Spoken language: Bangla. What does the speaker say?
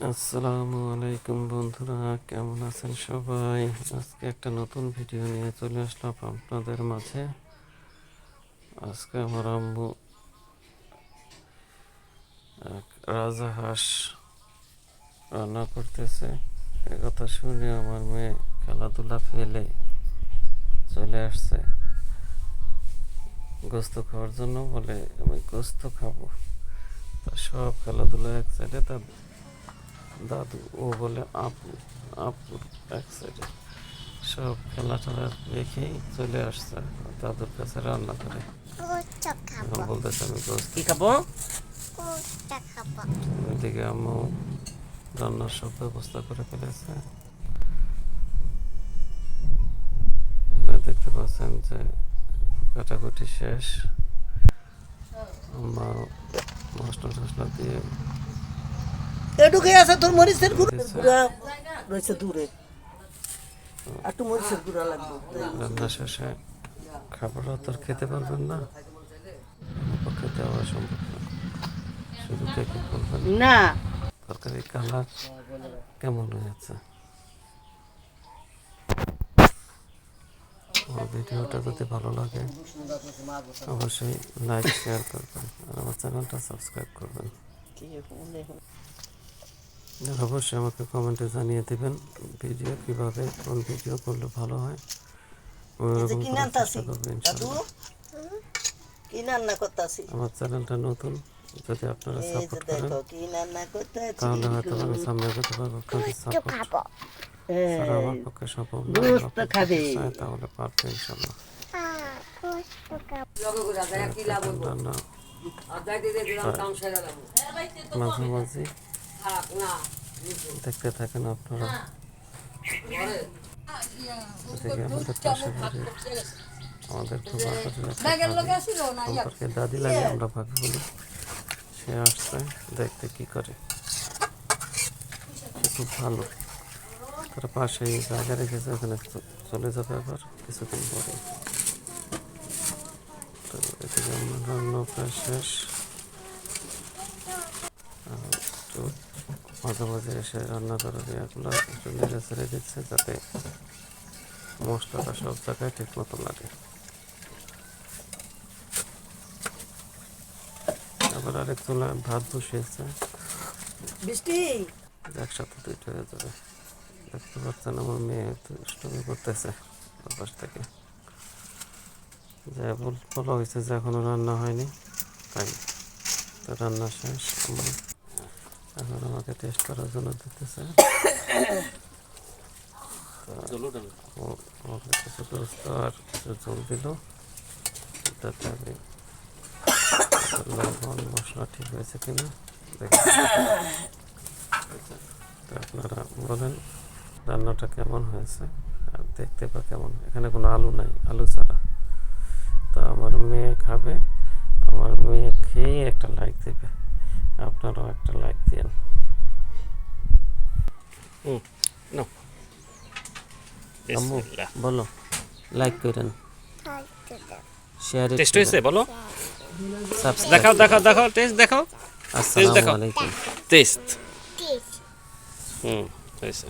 আসসালামু আলাইকুম বন্ধুরা, কেমন আছেন সবাই? আজকে একটা নতুন ভিডিও নিয়ে চলে আসলাম আপনাদের মাঝে। আজকে আমার আম্মু এক রাজহাঁস রান্না করতেছে। এ কথা শুনে আমার মেয়ে খেলাধুলা ফেলে চলে আসছে গোস্ত খাওয়ার জন্য। বলে আমি গোস্ত খাবো। তা সব খেলাধুলা এক সাইডে, তার দাদু ও বলে আপু, আপু এক সাইডে, সব খেলা টেলা রেখেই চলে আসছে দাদুর কাছে রান্না করে। এখন বলতেছে আমি গোস্ত কি খাবো? ওইদিকে আম্মু রান্নার সব ব্যবস্থা করে ফেলেছে। দেখতে পাচ্ছেন যে কাটাকুটি শেষ। আম্মা মশলা টসলা দিয়ে এটুকুই আছে তোর মরিচের গুঁড়া রয়েছে দূরে, একটু মরিচের গুঁড়া লাগবে। রান্না শেষে খাবারও তো আর খেতে পারবেন না, পক্ষে দেওয়া সম্ভব না। শুধু দেখে বলবেন না তরকারি কালার কেমন হয়েছে। আমার ভিডিওটা যদি ভালো লাগে অবশ্যই লাইক শেয়ার করবেন আর আমার চ্যানেলটা সাবস্ক্রাইব করবেন। আর অবশ্যই আমাকে কমেন্টে জানিয়ে দেবেন ভিডিও কীভাবে, কোন ভিডিও করলে ভালো হয়। ওইরকম করার চেষ্টা করবেন ইনশাআল্লাহ। আমার চ্যানেলটা নতুন, যদি আপনারা সাপোর্ট করেন তাহলে হয়তো আমি সামনে যেতে পারবো। আপনাদের সাপোর্ট ছাড়া আমার পক্ষে সম্ভব না। তাহলে পারবে ইনশাল্লাহ। রান্না মাঝামাঝি দেখতে থাকেন আপনারা। এদিকে আমাদের পাশে বাড়ির আমাদের খুব সম্পর্কে দাদি লাগে, আমরা ভাবি বলি। সে আসছে দেখতে কি করে, সে খুব ভালো। তার পাশে জায়গা রেখেছে, ওখানে চলে যাবে আবার কিছুদিন পরে। তো এদিকে আমার রান্না প্রায় শেষ। একটু মাঝে মাঝে এসে রান্না করার এগুলো একটু নেড়ে ছেড়ে দিচ্ছে, যাতে মশলাটা সব জায়গায় ঠিক মতো লাগে। আবার আরেক চুলায় ভাত বসিয়েছে, একসাথে দুইটা হয়ে যাবে। দেখতে পাচ্ছেন আমার মেয়ে দুষ্টুমি করতেছে পাশ থেকে। যে বলা হয়েছে যে এখনো রান্না হয়নি, তাই তো রান্না শেষ। আমার এখন আমাকে টেস্ট করার জন্য দিতেছে। আমাকে কিছু গোস্ত আর কিছু ঝোল দিল, যাতে আমি লবণ মশলা ঠিক হয়েছে কিনা দেখি। আপনারা বলেন রান্নাটা কেমন হয়েছে আর দেখতে বা কেমন। এখানে কোনো আলু নাই, আলু ছাড়া। তা আমার মেয়ে খাবে, আমার মেয়ে খেয়ে একটা লাইক দেবে, আপনারাও একটা লাইক দিন। আম্মু বলো লাইক করেন, শেয়ার টেস্ট হয়েছে বলো, সাবস্ক্রাইব। দেখাও দেখাও দেখাও টেস্ট দেখাও, আসসালামু আলাইকুম। টেস্ট হয়েছে।